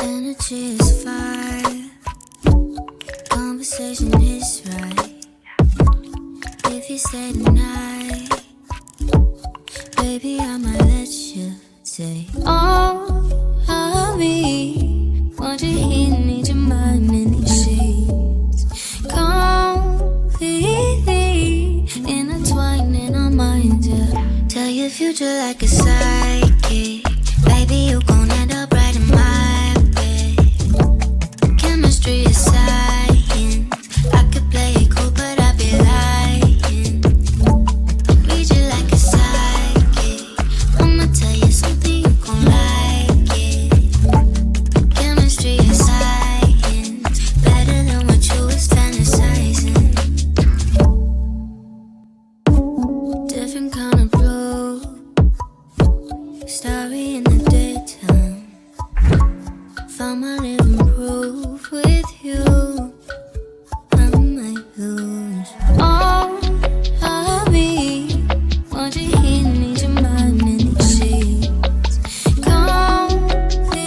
Energy is fire, conversation is right. If you stay tonight, baby, I might let you say all of me. Want you here, need your mind in these sheets. Completely intertwined in our minds, yeah. Tell your future like a psychic. Baby, you gon' end up right in my bed. Chemistry is science. I could play it cool, but I'd be lying. Read you like a psychic. I'ma tell you something, you gon' like it. Chemistry is science. Better than what you was fantasizing. Different kind of blue. Starry in the daytime. Found my living proof with you. I might lose all of me. Want you here, need your mind in these sheets. Completely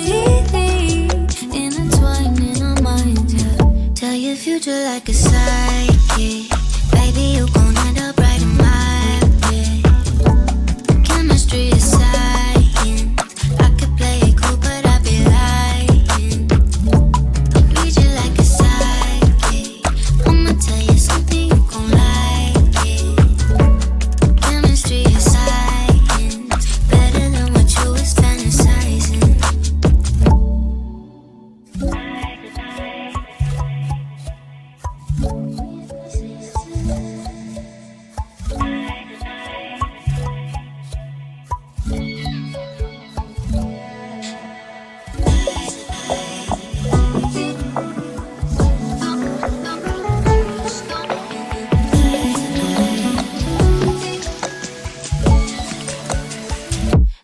intertwined in our minds, yeah. Tell your future like a psychic. Baby, you gon' end up right in my bed. Chemistry is science. I could play it cool, but I'd be lying. Read you like a psychic. I'ma tell you something, you gon' like it. Chemistry is science. Better than what you was fantasizing.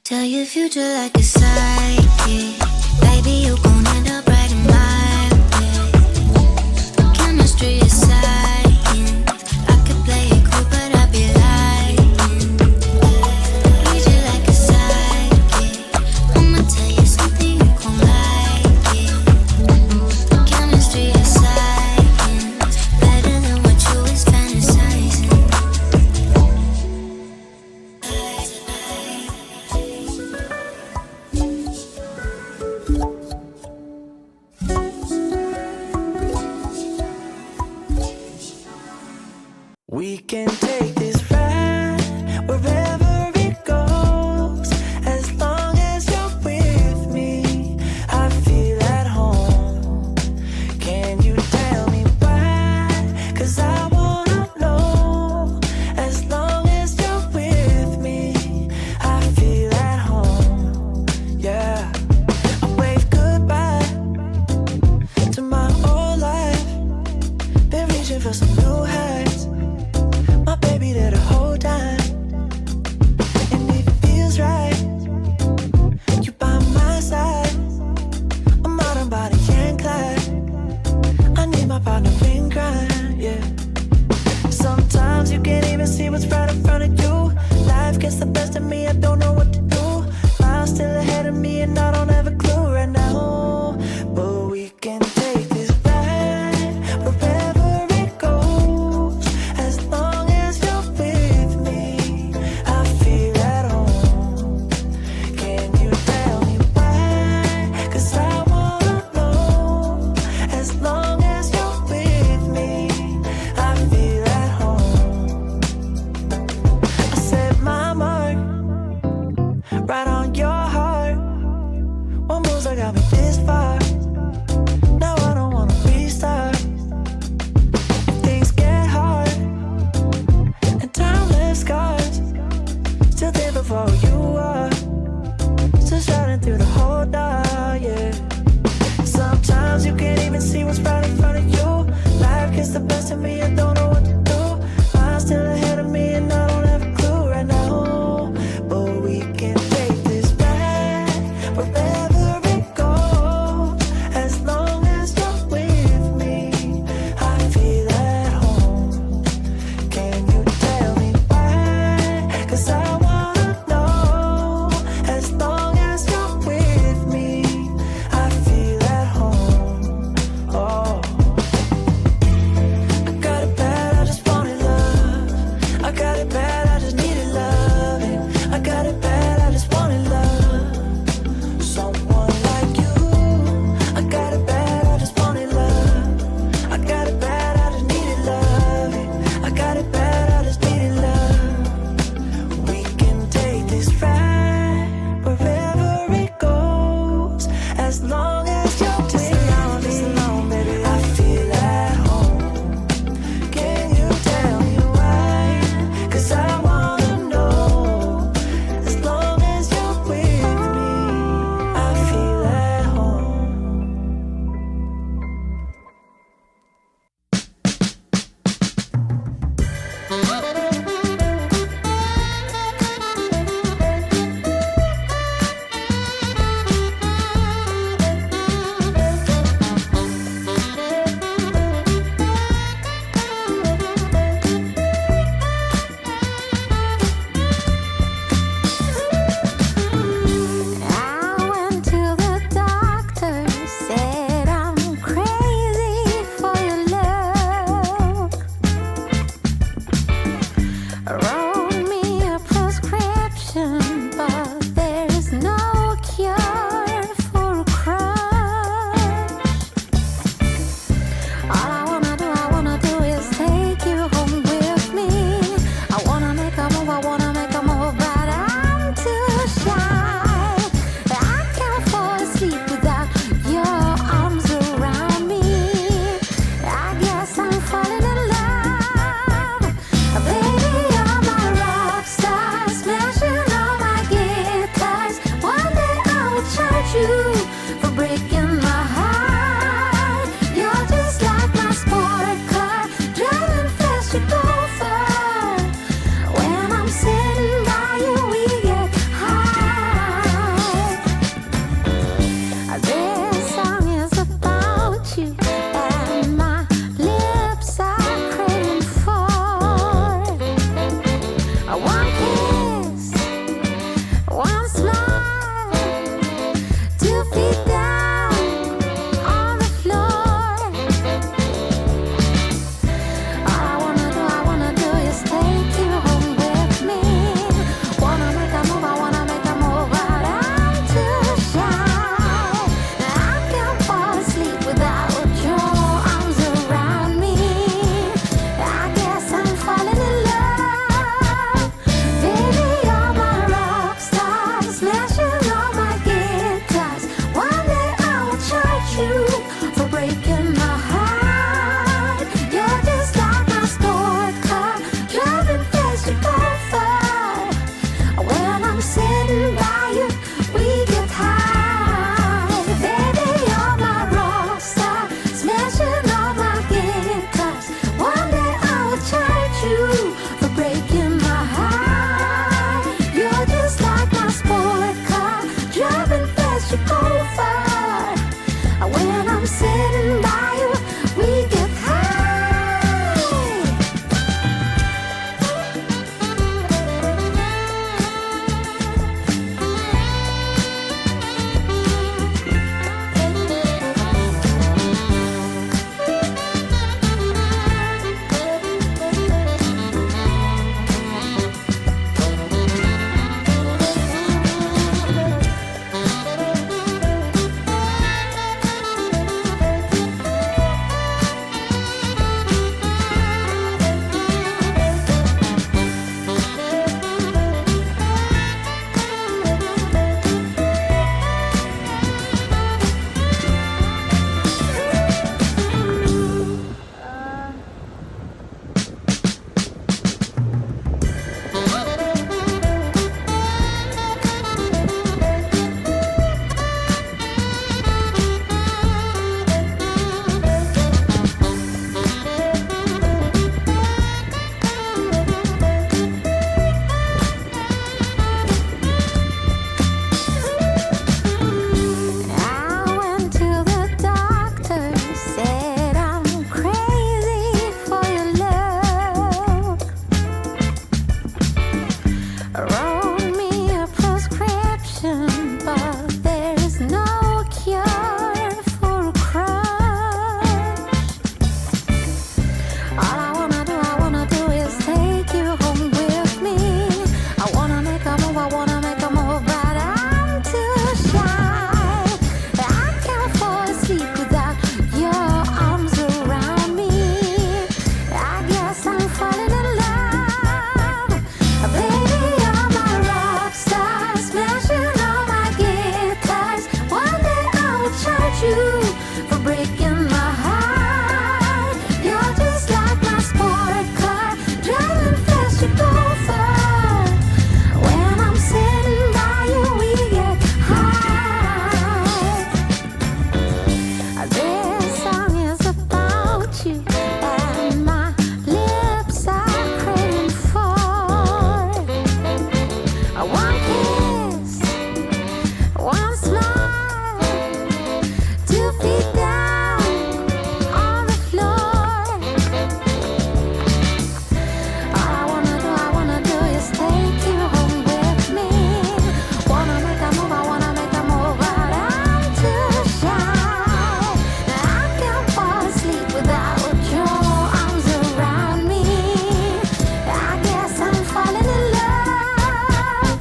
Tell your future like a psychic. Baby, you gon' end up right in my bed. Chemistry is science. I could play it cool, but I'd be lying. Read you like a psychic. I'ma tell you something, you gon' like it. Chemistry is science. Better than what you was fantasizing. We can take this ride wherever it goes. As long as you're with me, I feel at home. Can you tell me why? 'Cause I wanna know. As long as you're with me, I feel at home. Yeah, I wave goodbye to my old life. Been reaching for some new heights. My baby there the whole time, and it feels right. You by my side. I'm out on body and Clyde. I need my partner in crime, yeah. Sometimes you can't even see what's right in front of you. Life gets the best of me, I don't know what to do. Miles still ahead of me and I don't have a clue right now. But we can take this ride wherever it goes. As long as you're with me, I feel at home. Can you tell me why? 'Cause I wanna know. As long as you're with me, I feel at home. I set my mark right on your heart. One moves that got me this far. Now I don't wanna restart. If things get hard and time left scars, still there before you are. Still shining through the whole dark, yeah. Sometimes you can't even see what's right in front of you. Life gets the best of me, I don't know what to do. Miles still ahead of me and I don't have a clue right now. But we can take this ride wherever it goes. As long as you're with me, I feel at home. Can you tell me why? 'Cause I wanna know. As long as you're feet down on the floor. All I wanna do is take you home with me. Wanna make a move, I wanna make a move, but I'm too shy. I can't fall asleep without your arms around me. I guess I'm falling in love. Baby, you're my rock star, smashing all my guitars. One day I will charge you for breaking my heart. You're just like my sport car, driving fast, you go far. When I'm sitting by you, we get high. Baby, you're my rock star, smashing all my guitars. One day I will charge you for breaking my heart. You're just like my sport car, driving fast, you go far. When I'm sitting by you, we get high. I went to the doctor, said I'm crazy for your love. Wrote me a prescription, but there's no cure for a crush. All I wanna do is take you home with me. I wanna make a move, but I'm too shy. I can't fall asleep without your arms around me. I guess I'm falling in love. Baby, you're my rock star, smashing all my guitars. One day I will charge you for breaking my heart. You're just like my sport car, driving fast, you go far. When I'm sitting by you, we get high. This song is about you, and my lips are craving for one kiss, one smile, 2 feet down on the floor. All I wanna do is take you home with me. Wanna make a move, but I'm too shy. I can't fall asleep without your arms around me. I guess I'm falling in love.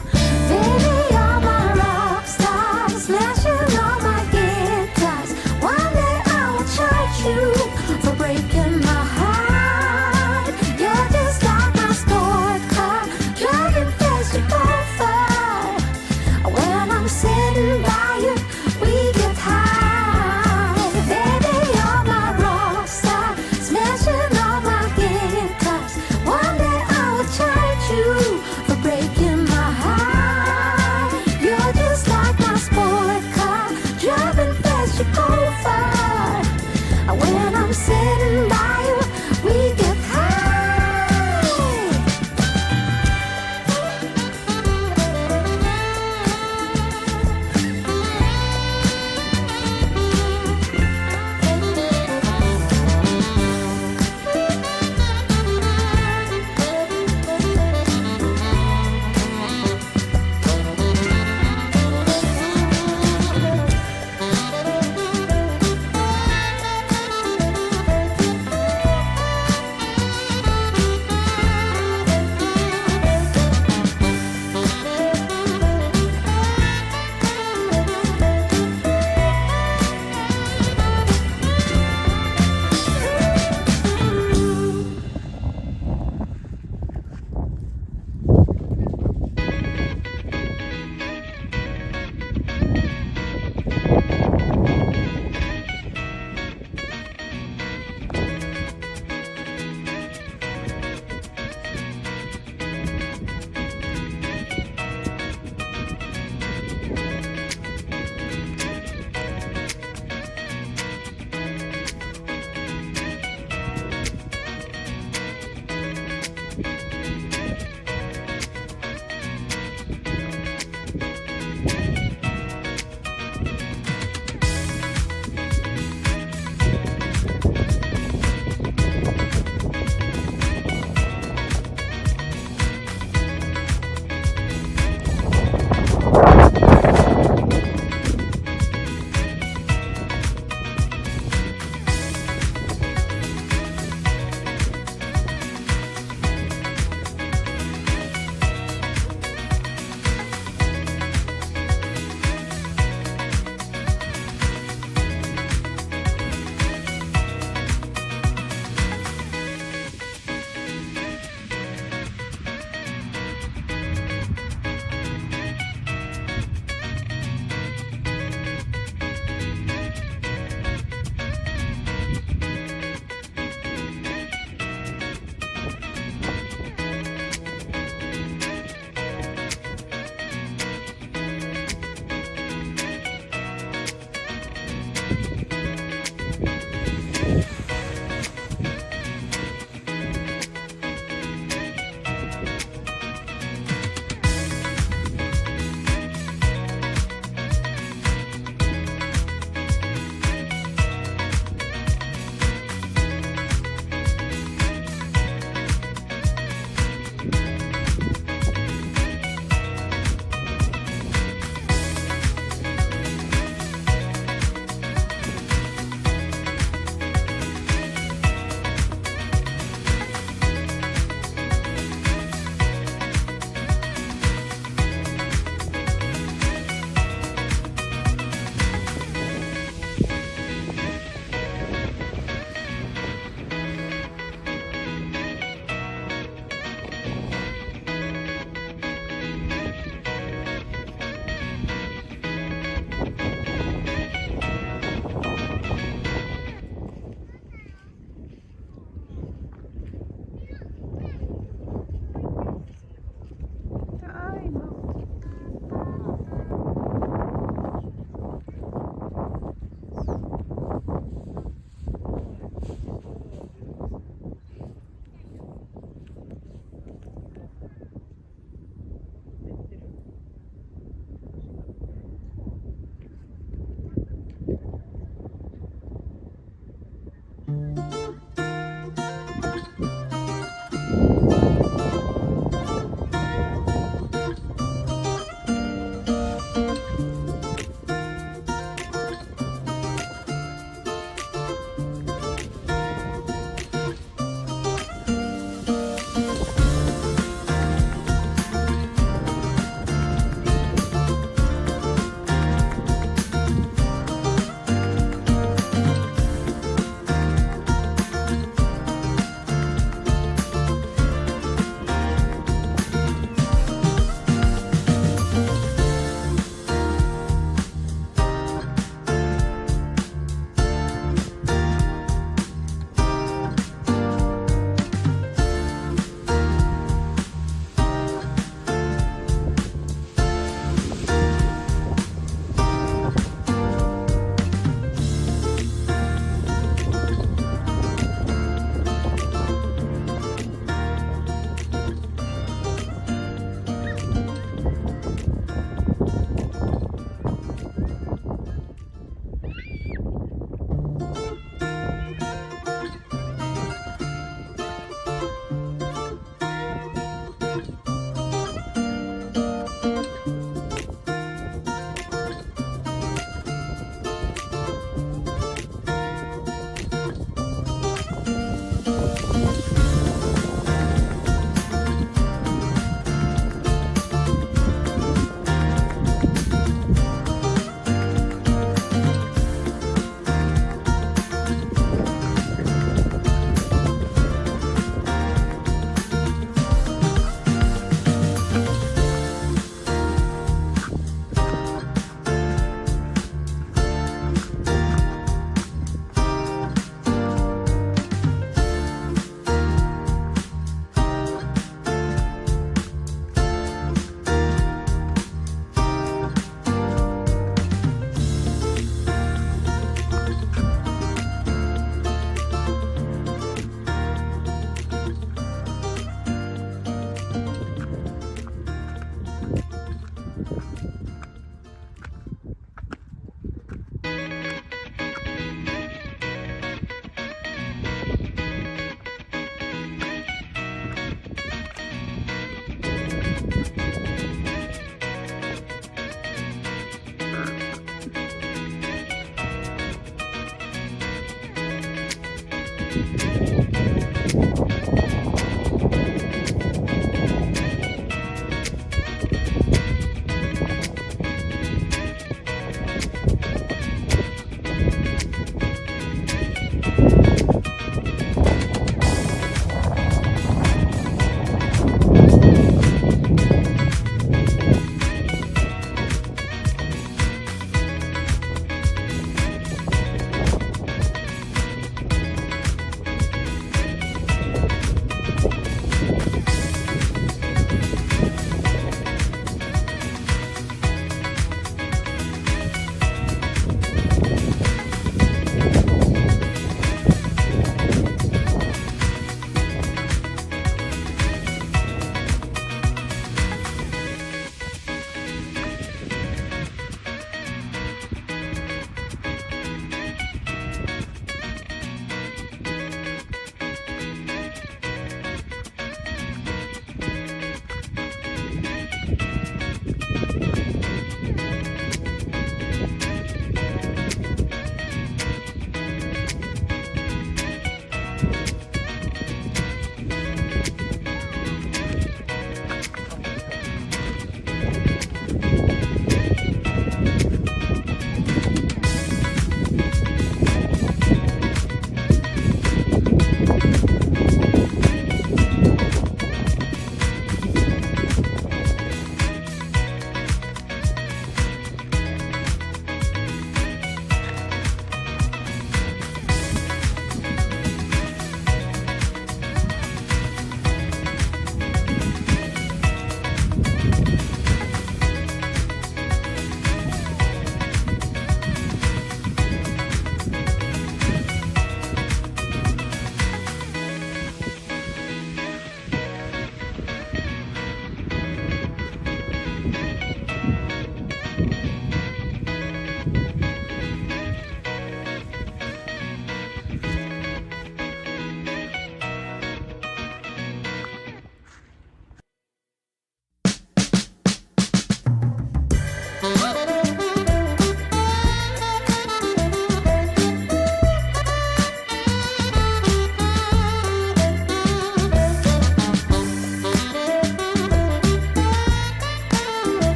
Baby, you're my rock star, smashing all my guitars. One day I will charge you for breaking my heart. You're just like my sport car, driving fast, you go far. When I'm sitting by you, we get high. Baby, you're my rock star, smashing all my guitars. One day I will charge you for breaking my heart. You're just like my sport car, driving fast, you go far. When I'm sitting by you, we get high.